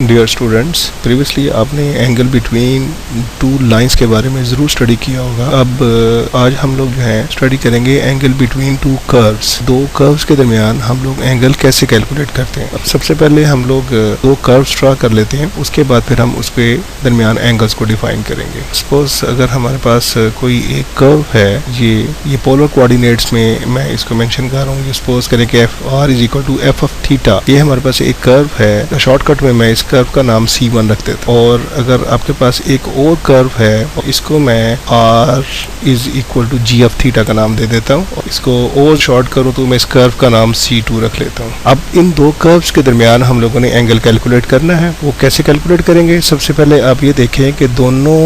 Dear students, previously आपने angle between two lines के बारे में ज़रूर स्टडी किया होगा। अब आज हम लोग जो है स्टडी करेंगे एंगल बिटवीन टू कर्व्स। दो कर्व्स के दरमियान हम लोग एंगल कैसे कैलकुलेट करते हैं। अब सबसे पहले हम लोग दो कर्व्स ड्रा कर लेते हैं, उसके बाद फिर हम उसके दरमियान एंगल्स को डिफाइन करेंगे। सपोज अगर हमारे पास कोई एक कर्व है, ये पोलर कोऑर्डिनेट्स में मैं इसको मेंशन कर रहा हूँ। सपोज करें कि r is equal to f of theta. ये हमारे पास एक कर्व है, शॉर्टकट में मैं इस कर्व का नाम C1 रख देता हूँ। और अगर आपके पास एक और कर्व है, इसको मैं r is equal to g of theta का नाम दे देता हूँ। और इसको और शॉर्ट करूँ तो मैं इस कर्व का नाम C2 रख लेता हूँ। अब इन दो कर्व्स के दरमियान हम लोगों ने एंगल कैलकुलेट करना है। वो कैसे कैलकुलेट करेंगे? सबसे पहले आप ये देखें कि दोनों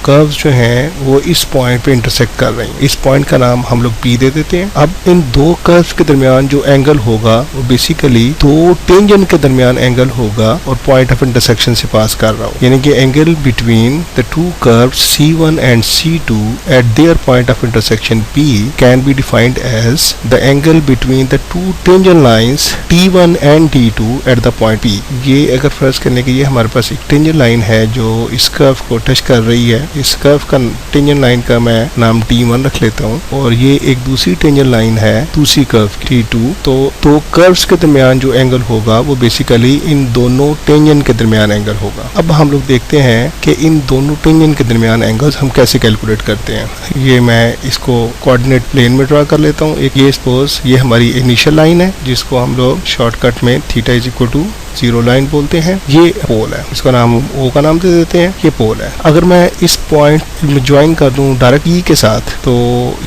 कर्व्स जो हैं वो इस पॉइंट पे इंटरसेक्ट कर रहे हैं। इस पॉइंट का नाम हम लोग P दे देते हैं। अब इन दो कर्व्स के दरमियान जो एंगल होगा वो बेसिकली दो टेंजेंट के दरमियान एंगल होगा और पॉइंट ऑफ इंटरसेक्शन से पास कर रहा हूँ, यानी कि angle between the two curves C1 and C2 at their point of intersection P can be defined as the angle between the two tangent lines T1 and T2 at the point P। ये अगर फर्ज करने के ये हमारे पास एक tangent line है जो इस कर्व को टच कर रही है। इस कर्व का टेंजेंट लाइन का मैं नाम T1 रख लेता हूँ और ये एक दूसरी टेंजेंट लाइन है दूसरी कर्व T2। तो दो कर्व्स के दरमियान जो एंगल होगा वो बेसिकली इन दोनों टेंजेंट के दरमियान एंगल होगा। अब हम लोग देखते हैं कि इन दोनों टेंजेंट के दरमियान एंगल्स हम कैसे कैलकुलेट करते हैं। ये मैं इसको कोऑर्डिनेट प्लेन में ड्रा कर लेता हूँ। एक ये सपोज ये हमारी इनिशियल लाइन है जिसको हम लोग शॉर्टकट में theta is equal to 0 line बोलते हैं। ये पोल है, इसका नाम O का नाम दे देते हैं। ये पोल है। अगर मैं इस पॉइंट में ज्वाइन कर दूं डायरेक्ट E के साथ तो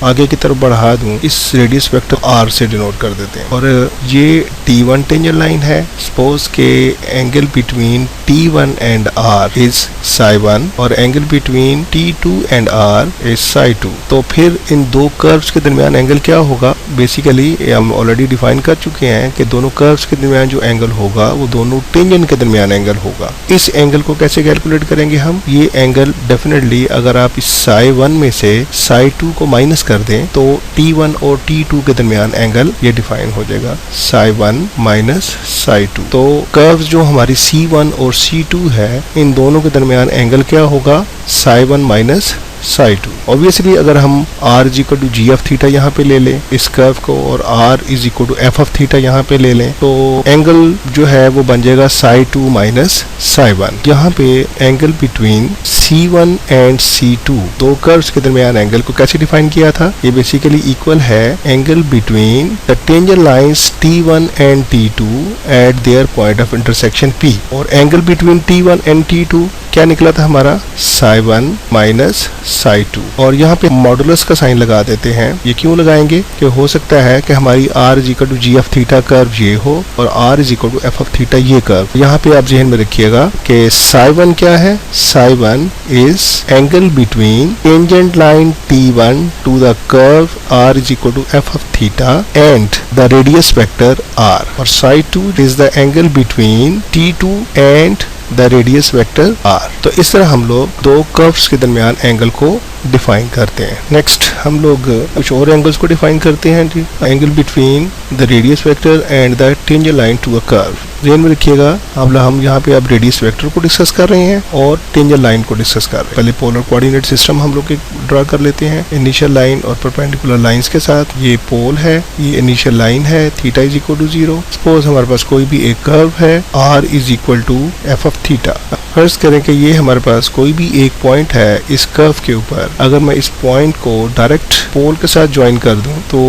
आगे की तरफ बढ़ा दूं, इस रेडियस वेक्टर R से डिनोट कर देते हैं। और ये T1 टेंजेंट लाइन है। सपोज के angle between T1 and R is psi1 और angle between T2 and R is psi2। तो फिर इन दो कर्व्स के दरमियान एंगल क्या होगा? बेसिकली हम ऑलरेडी डिफाइन कर चुके हैं कि दोनों कर्व्स के दरमियान जो एंगल होगा वो दोनों टेंजेंट के दरमियान एंगल होगा। इस एंगल को कैसे कैलकुलेट करेंगे हम? ये एंगल डेफिनेटली अगर आप इस psi1 में से psi2 को माइनस कर दें तो T1 और T2 के दरमियान एंगल ये डिफाइन हो जाएगा psi1 माइनस psi2। तो कर्व्स जो हमारी C1 और C2 है इन दोनों के दरमियान एंगल क्या होगा? psi1 minus psi2। ऑब्वियसली अगर हम r is equal to g of theta यहाँ पे ले लें इस कर्व को और r is equal to f of theta यहाँ पे ले लें तो एंगल जो है वो बन जाएगा psi2 माइनस psi1। यहाँ पे angle between C1 and C2 दो कर्व्स के दरमियान एंगल को कैसे डिफाइन किया था? ये बेसिकली इक्वल है angle between the tangent lines T1 and T2 eight their point of intersection P। और angle between T1 and T2 क्या निकला था हमारा? psi1 minus psi2। और यहाँ पे मॉडुलस का साइन लगा देते हैं। ये क्यों लगाएंगे कि हो सकता है कि हमारी r is equal to g of theta curve ये हो और r is equal to f of theta ये कर्व। यहाँ पे आप जहन में रखिएगा कि psi1 क्या है? psi1 is angle between tangent line T1 to the curve r is equal to f of theta and the radius vector r। और psi2 is the angle between T2 and the radius vector r। तो इस तरह हम लोग दो curves के दरमियान angle को डिफाइन करते हैं। नेक्स्ट हम लोग कुछ और एंगल्स को डिफाइन करते हैं। Angle between the radius vector and the tangent line to a curve. ध्यान में रखिएगा हम यहाँ पे अब रेडियस वेक्टर को डिस्कस कर रहे हैं और टेंजेंट लाइन को डिस्कस कर रहे हैं। पहले पोलर कोऑर्डिनेट सिस्टम हम लोग ड्रा कर लेते हैं इनिशियल लाइन और परपेंडिकुलर लाइंस के साथ। ये पोल है, ये इनिशियल लाइन है, theta is equal to 0। Suppose हमारे पास कोई भी एक कर्व है r is equal to f of theta. फर्ज करें कि ये हमारे पास कोई भी एक पॉइंट है इस कर्व के ऊपर। अगर मैं इस पॉइंट को डायरेक्ट पोल के साथ ज्वाइन कर दूं तो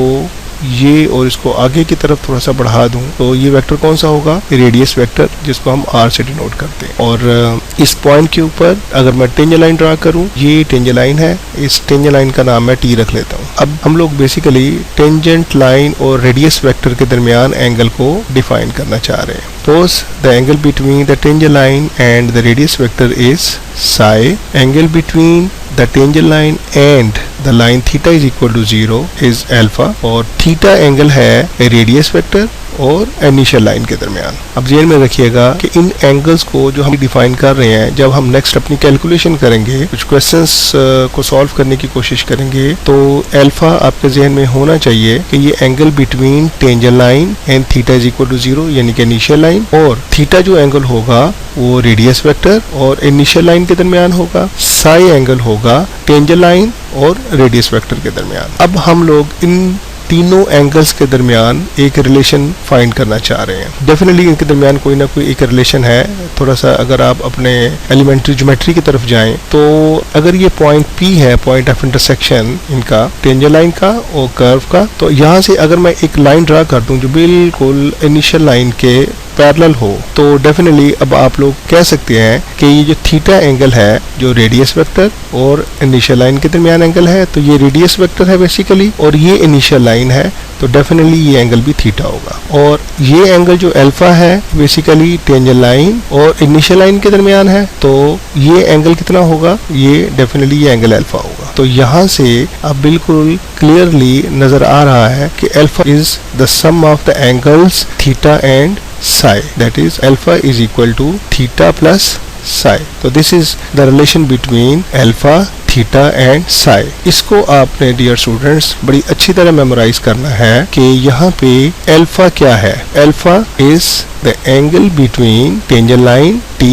ये और इसको आगे की तरफ थोड़ा सा बढ़ा दूं तो ये वेक्टर कौन सा होगा? रेडियस वेक्टर, जिसको हम r से डिनोट करते हैं। और इस पॉइंट के ऊपर अगर मैं टेंजेंट लाइन ड्रा करूं, ये टेंजेंट लाइन है, इस टेंजेंट लाइन का नाम मैं T रख लेता हूं। अब हम लोग बेसिकली टेंजेंट लाइन और रेडियस वेक्टर के दरमियान एंगल को डिफाइन करना चाह रहे हैं। Suppose the angle between the tangent line and the radius vector is psi. Angle between the tangent line and the line theta is equal to 0 is alpha। और theta angle है radius vector और initial line के दरमियान। अब ज़हन में रखिएगा कि इन एंगल्स को जो हम डिफाइन कर रहे हैं, जब हम नेक्स्ट अपनी कैलकुलेशन करेंगे, कुछ क्वेश्चंस को सॉल्व करने की कोशिश करेंगे, तो अल्फा आपके जहन में होना चाहिए कि ये angle between tangent line and theta is equal to 0 यानी कि इनिशियल लाइन, और थीटा जो एंगल होगा वो रेडियस वेक्टर और इनिशियल लाइन के दरमियान होगा, साई एंगल होगा टेंजेंट लाइन और रेडियस वेक्टर के दरमियान। अब हम लोग इन तीनों एंगल्स के दरमियान एक रिलेशन फाइंड करना चाह रहे हैं। डेफिनेटली इनके दरमियान कोई ना कोई एक रिलेशन है। थोड़ा सा अगर आप अपने एलिमेंट्री ज्योमेट्री की तरफ जाएं, तो अगर ये पॉइंट P है, पॉइंट ऑफ इंटरसेक्शन इनका टेंजेंट लाइन का और कर्व का, तो यहाँ से अगर मैं एक लाइन ड्रा कर दूं जो बिल्कुल इनिशियल लाइन के पैरेलल हो, तो डेफिनेटली अब आप लोग कह सकते हैं कि ये जो थीटा एंगल है, जो रेडियस वेक्टर और इनिशियल लाइन के दरमियान एंगल है, तो ये रेडियस वेक्टर है बेसिकली, और ये इनिशियल लाइन है, तो डेफिनेटली ये एंगल भी थीटा होगा। और ये एंगल जो अल्फा है बेसिकली टेंजेंट लाइन और इनिशियल लाइन के दरमियान है, तो ये एंगल कितना होगा, ये डेफिनेटली ये एंगल अल्फा होगा। तो यहाँ से अब बिल्कुल क्लियरली नजर आ रहा है कि alpha is the sum of the angles theta and psi, that is alpha is equal to theta plus psi. तो this is the relation between alpha, theta and psi. इसको आपने डियर स्टूडेंट्स बड़ी अच्छी तरह मेमोराइज करना है कि यहाँ पे अल्फा क्या है। Alpha is the angle between tangent line T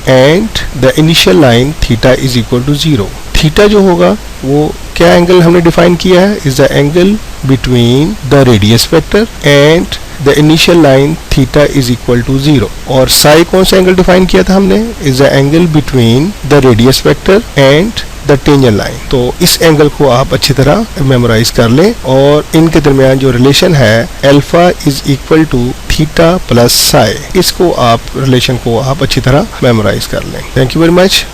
and the initial line theta is equal to 0। Theta जो होगा वो क्या एंगल हमने डिफाइन किया है, is the angle between the radius vector and the initial line theta is equal to 0। और साई कौन सा एंगल डिफाइन किया था हमने, is the angle between the radius vector and the tangent line. तो इस एंगल को आप अच्छी तरह मेमोराइज कर लें, और इनके दरमियान जो रिलेशन है alpha is equal to theta plus psi, इसको आप रिलेशन को आप अच्छी तरह मेमोराइज कर लें। Thank you very much.